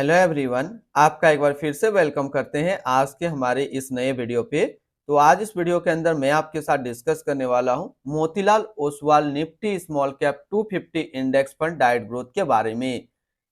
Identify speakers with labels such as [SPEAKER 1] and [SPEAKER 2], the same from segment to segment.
[SPEAKER 1] Hello everyone, आपका एक बार फिर से वेलकम करते हैं आज के हमारे इस नए वीडियो पे। तो आज इस वीडियो के अंदर मैं आपके साथ डिस्कस करने वाला हूं Motilal Oswal Nifty small cap 250 index fund diet growth के बारे में।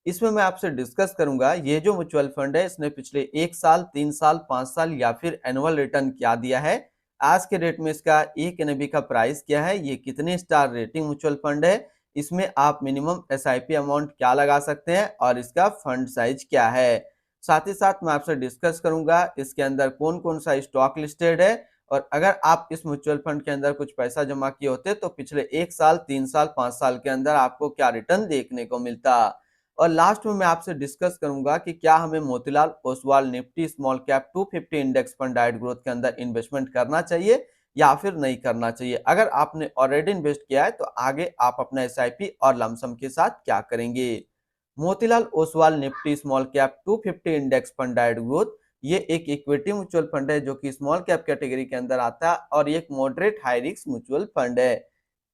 [SPEAKER 1] इसमें मैं आपसे डिस्कस करूंगा ये जो म्यूचुअल फंड है इसने पिछले 1 साल, 3 साल, 5 साल या फिर एनुअल रिटर्न क्या दिया है, आज के डेट में इसका एक एनएबी का प्राइस क्या है, ये कितने स्टार रेटिंग म्यूचुअल फंड है, इसमें आप मिनिमम एसआईपी अमाउंट क्या लगा सकते हैं और इसका फंड साइज क्या है। साथ ही साथ मैं आपसे डिस्कस करूंगा इसके अंदर कौन कौन सा स्टॉक लिस्टेड है और अगर आप इस म्यूचुअल फंड के अंदर कुछ पैसा जमा किए होते तो पिछले 1 साल, 3 साल, 5 साल के अंदर आपको क्या रिटर्न देखने को मिलता। और लास्ट में मैं आपसे डिस्कस करूंगा कि क्या हमें Motilal Oswal Nifty small cap 250 index fund diet growth के अंदर इन्वेस्टमेंट करना चाहिए या फिर नहीं करना चाहिए। अगर आपने ऑलरेडी इन्वेस्ट किया है तो आगे आप अपना एसआईपी और लमसम के साथ क्या करेंगे। Motilal Oswal Nifty small cap 250 index fund diet growth ये एक इक्विटी म्यूचुअल फंड है जो कि स्मॉल कैप कैटेगरी के अंदर आता है और ये एक moderate high risk mutual fund है।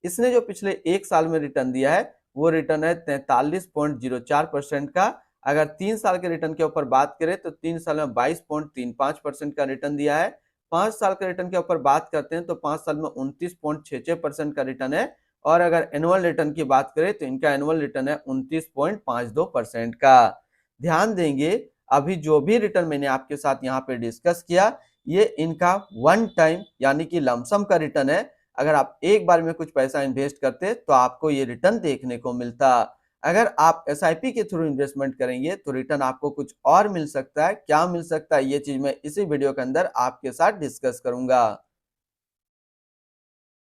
[SPEAKER 1] इसने जो पिछले 1 साल में रिटर्न दिया है वो रिटर्न है 43.04% का। अगर 3 साल के रिटर्न के ऊपर बात करें तो 3 साल में 22.35% का रिटर्न दिया है। 5 साल के रिटर्न के ऊपर बात करते हैं तो 5 साल में 29.66% का रिटर्न है। और अगर एनुअल रिटर्न की बात करें तो इनका एनुअल रिटर्न है 29.52% का। ध्यान देंगे अभी जो भी रिटर्न मैंने आपके साथ यहाँ पे डिस्कस किया ये इनका वन टाइम यानी कि लमसम का रिटर्न है। अगर आप एक बार में कुछ पैसा इन्वेस्ट करते तो आपको ये रिटर्न देखने को मिलता। अगर आप एसआईपी के थ्रू इन्वेस्टमेंट करेंगे तो रिटर्न आपको कुछ और मिल सकता है। क्या मिल सकता है ये चीज मैं इसी वीडियो के अंदर आपके साथ डिस्कस करूंगा।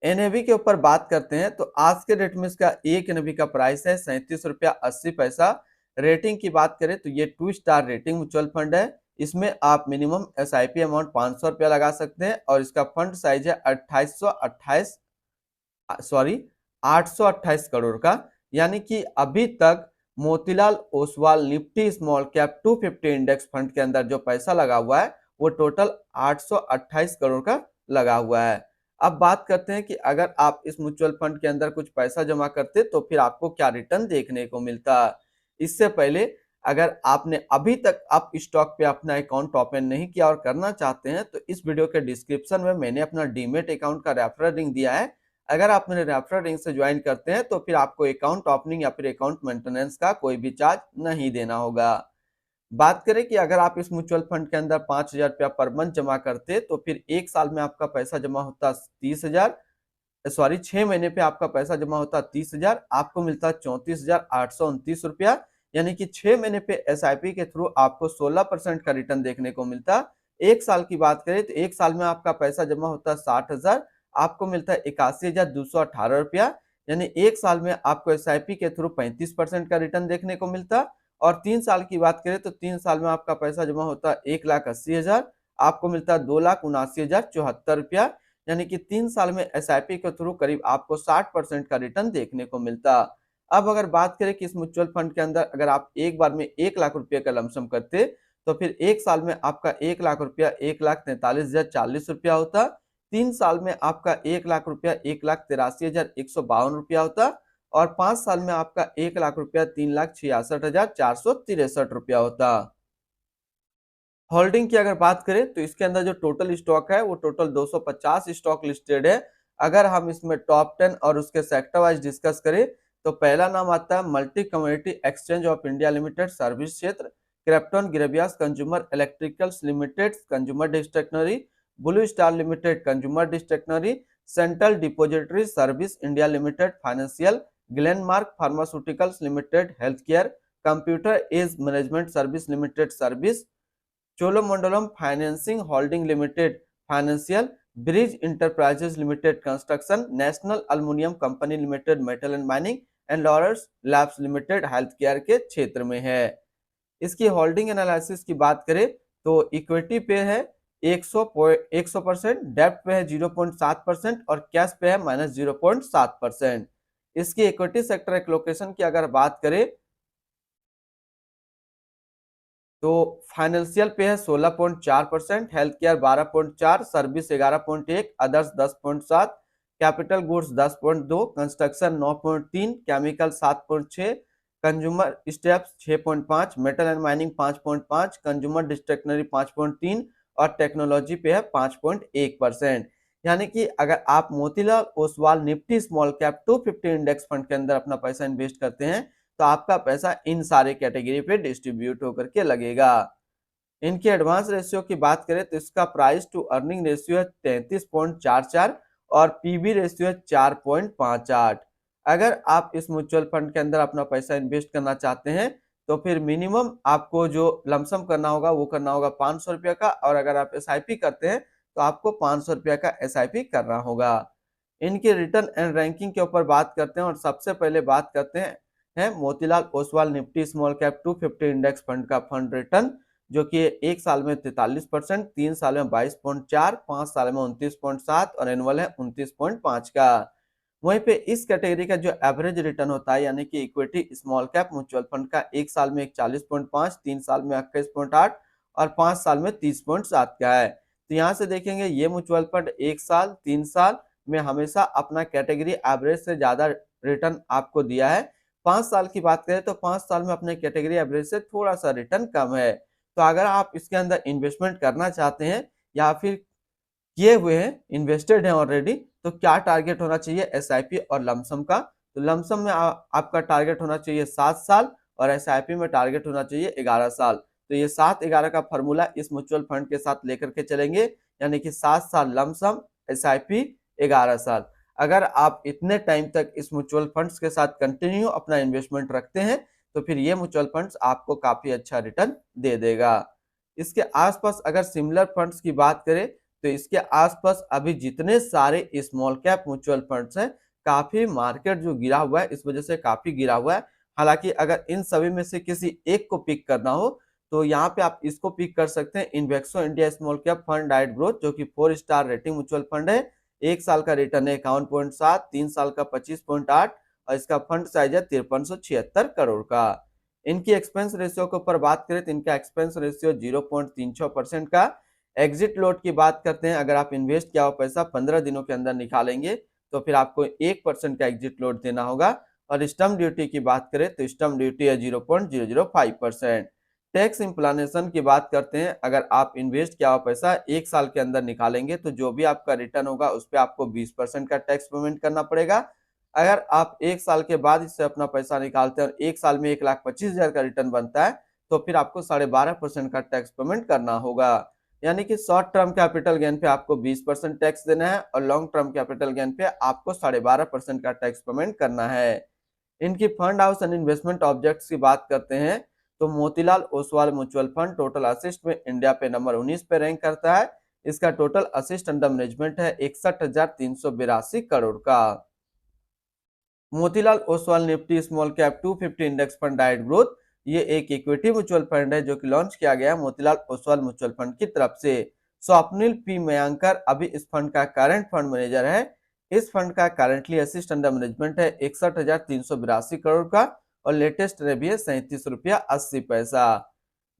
[SPEAKER 1] एनएवी के ऊपर बात करते हैं तो आज के डेट में इसका एक एनएवी का प्राइस है 37 रुपया 80 पैसा। रेटिंग की बात करें तो ये 2 स्टार रेटिंग म्यूचुअल फंड है। इसमें आप मिनिमम एसआईपी अमाउंट 500 रुपया लगा सकते हैं और इसका फंड साइज है 828 करोड़ का। यानी कि अभी तक Motilal Oswal Nifty small cap 250 index fund के अंदर जो पैसा लगा हुआ है वो टोटल 828 करोड़ का लगा हुआ है। अब बात करते हैं कि अगर आप इस म्यूचुअल फंड के अंदर कुछ पैसा जमा करते तो फिर आपको क्या रिटर्न देखने को मिलता। इससे पहले अगर आपने अभी तक आप स्टॉक पे अपना अकाउंट ओपन नहीं किया और करना चाहते हैं तो इस वीडियो के डिस्क्रिप्शन में मैंने अपना डीमेट अकाउंट का रेफरल लिंक दिया है। अगर आप मेरे रेफरल लिंक से ज्वाइन करते हैं तो फिर आपको अकाउंट ओपनिंग या फिर अकाउंट मेंटेनेंस का कोई भी चार्ज नहीं देना होगा। बात करें कि अगर आप इस म्यूचुअल फंड के अंदर 5,000 रुपया पर मंथ जमा करते तो फिर 1 साल में आपका पैसा जमा होता 30,000, सॉरी 6 महीने पे आपका पैसा जमा होता 30,000, आपको मिलता 34,829 रुपया। यानी कि 6 महीने पे एसआईपी के थ्रू आपको 16% का रिटर्न देखने को मिलता। 1 साल की बात करें तो 1 साल में आपका पैसा जमा होता 60,000, आपको मिलता है 81,218 रुपया। यानी 1 साल में आपको एसआईपी के थ्रू 35% का रिटर्न देखने को मिलता। और 3 साल की बात करें तो 3 साल में आपका पैसा जमा होता 1,80,000, आपको मिलता 2,79,074 रुपया। यानी कि 3 साल में एसआईपी के थ्रू करीब आपको 60% का रिटर्न देखने को मिलता। अब अगर बात करें कि इस म्यूचुअल फंड के अंदर अगर आप एक बार में 1 लाख रुपए का लमसम करते तो फिर 1 साल में आपका 1 लाख रुपया 1,43,040 रुपया होता। 3 साल में आपका 1 लाख रुपया 1,83,152 रुपया होता। और 5 साल में आपका 1 लाख रुपया 3,66,463 रुपया होता। होल्डिंग की अगर बात करें तो इसके अंदर जो टोटल स्टॉक है वो टोटल 250 स्टॉक लिस्टेड है। अगर हम इसमें टॉप 10 और उसके सेक्टर वाइज डिस्कस करें तो पहला नाम आता है Multi Community Exchange of India Limited service क्षेत्र, Crompton Greaves Consumer Electricals Limited consumer discretionary, Blue Star Limited consumer discretionary, Central Depository Service India Limited financial, Glenmark Pharmaceuticals Limited health care, Computer Age Management Service Limited service, Cholamandalam financing holding limited financial, bridge enterprises limited construction, National Aluminium Company Limited metal and mining and Laurus Labs Limited health care के क्षेत्र में है। इसकी holding analysis की बात करें तो equity पे है 100%, डेब्ट पे है 0.7% और कैश पे है -0.7%। इसकी इक्विटी सेक्टर एलोकेशन की अगर बात करें तो फाइनेंशियल पे है 16.4%, health care 12.4%, service 11.1%, others 10.7%, capital goods 10.2%, construction 9.3%, chemical 7.6%, consumer steps 6.5, metal and mining 5.5, consumer discretionary 5.3 और टेक्नोलॉजी पे है 5.1%। यानी कि अगर आप Motilal Oswal Nifty small cap 250 index fund के अंदर अपना पैसा इन्वेस्ट करते हैं तो आपका पैसा इन सारे कैटेगरी पे डिस्ट्रीब्यूट होकर के लगेगा। इनकी एडवांस रेशियो की बात करें तो इसका प्राइस टू अर्निंग रेशियो है 33.44 और पीबी रेशियो है 4.58। अगर आप इस म्यूचुअल फंड के अंदर अपना पैसा इन्वेस्ट करना चाहते हैं तो फिर मिनिमम आपको जो लमसम करना होगा वो करना होगा 500 रुपया का, और अगर आप एसआईपी करते हैं तो आपको 500 रुपया का एसआईपी करना होगा। इनके रिटर्न एंड रैंकिंग के ऊपर बात करते हैं और सबसे पहले बात करते हैं Motilal Oswal Nifty small cap 250 index fund का फंड रिटर्न, जो कि 1 साल में 43%, 3 साल में 22.4, 5 साल में 29.7 और एनुअल है 29.5 का। वहीं पे इस कैटेगरी का जो एवरेज रिटर्न होता है यानी कि equity small cap mutual fund का 1 साल में 41.5, 3 साल में 21.8 और 5 साल में 30.7 का है। तो यहाँ से देखेंगे ये म्यूचुअल फंड 1 साल 3 साल में हमेशा अपना कैटेगरी एवरेज से ज्यादा रिटर्न आपको दिया है। 5 साल की बात करें तो 5 साल में अपने कैटेगरी एवरेज से थोड़ा सा रिटर्न कम है। तो अगर आप इसके अंदर इन्वेस्टमेंट करना चाहते हैं या फिर किए हुए हैं, इन्वेस्टेड हैं ऑलरेडी, तो क्या टारगेट होना चाहिए एसआईपी और लमसम का? तो लमसम में आपका टारगेट होना चाहिए 7 साल और एसआईपी में टारगेट होना चाहिए 11 साल। तो ये 7-11 का फॉर्मूला इस म्यूचुअल फंड के साथ लेकर के चलेंगे, यानी कि 7 साल लमसम, एसआईपी 11 साल। अगर आप इतने टाइम तक इस म्यूचुअल फंड्स के साथ कंटिन्यू अपना इन्वेस्टमेंट रखते हैं तो फिर ये म्यूचुअल फंड्स आपको काफी अच्छा रिटर्न दे देगा। इसके आसपास अगर सिमिलर फंड्स की बात करें तो इसके आसपास अभी जितने सारे स्मॉल कैप म्यूचुअल फंड्स हैं, काफी मार्केट जो गिरा हुआ है इस वजह से काफी गिरा हुआ है। हालांकि अगर इन सभी में से किसी एक को पिक करना हो तो यहाँ पे आप इसको पिक कर सकते हैं, इन्वेक्सो India small cap fund diet growth, जो कि 4 स्टार रेटिंग म्यूचुअल फंड है। 1 साल का रिटर्न है 51.7, 3 साल का 25.8 और इसका फंड साइज है 5376 करोड़ का। इनकी एक्सपेंस रेशियो के ऊपर बात करें तो इनका एक्सपेंस रेशियो 0.36% का। एग्जिट लोड की बात करते हैं, अगर आप इन्वेस्ट किया हुआ पैसा 15 दिनों के अंदर निकालेंगे तो फिर आपको 1% का एग्जिट लोड देना होगा। और स्टम्प ड्यूटी की बात करें तो स्टम्प ड्यूटी है 0.005%। टैक्स इम्प्लानेशन की बात करते हैं, अगर आप इन्वेस्ट किया हुआ पैसा 1 साल के अंदर निकालेंगे तो जो भी आपका रिटर्न होगा उस पर आपको 20% का टैक्स पेमेंट करना पड़ेगा। अगर आप 1 साल के बाद इससे अपना पैसा निकालते हैं और 1 साल में 1,25,000 का रिटर्न बनता है तो फिर आपको 12.5% का टैक्स पेमेंट करना होगा। यानी कि शॉर्ट टर्म कैपिटल गेन पे आपको 20% टैक्स देना है और लॉन्ग टर्म कैपिटल गेन पे आपको 12.5% का टैक्स पेमेंट करना है। इनकी fund house and investment objects की बात करते हैं तो Motilal Oswal mutual fund total assist में इंडिया पे नंबर 19 पे रैंक करता है। इसका टोटल असिस्ट अंडर मैनेजमेंट है 61,382 करोड़ का। Motilal Oswal Nifty small cap 250 index fund diet growth, ये एक इक्विटी म्यूचुअल फंड है जो कि लॉन्च किया गया है मोतीलाल ओसवाल म्यूचुअल फंड की तरफ से। स्वप्निल पी मयांकर अभी इस फंड का करंट फंड मैनेजर है। इस फंड का करंटली असिस्ट अंडर मैनेजमेंट है 61,382 करोड़ का और लेटेस्ट रेवी है 37 रुपया 80 पैसा।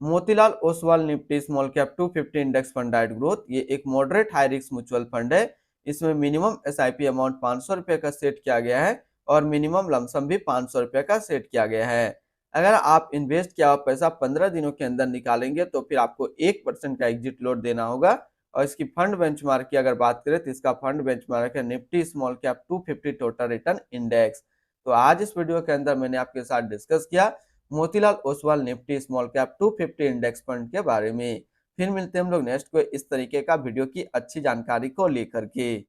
[SPEAKER 1] Motilal Oswal Nifty small cap 250 index fund diet growth, ये एक moderate high risk mutual fund है। इसमें मिनिमम एसआईपी अमाउंट 500 रुपए का सेट किया गया है और मिनिमम लमसम भी 500 रुपए का सेट किया गया है। अगर आप इन्वेस्ट किया हुआ पैसा 15 दिनों के अंदर निकालेंगे तो फिर आपको 1% का एग्जिट लोड देना होगा। और इसकी फंड बेंचमार्क की अगर बात करें तो इसका फंड बेंचमार्क है Nifty small cap 250 total return index. तो आज इस वीडियो के अंदर मैंने आपके साथ डिस्कस किया Motilal Oswal Nifty small cap 250 index fund के बारे में। फिर मिलते हैं हम लोग नेक्स्ट को इस तरीके का वीडियो की अच्छी जानकारी को लेकर के।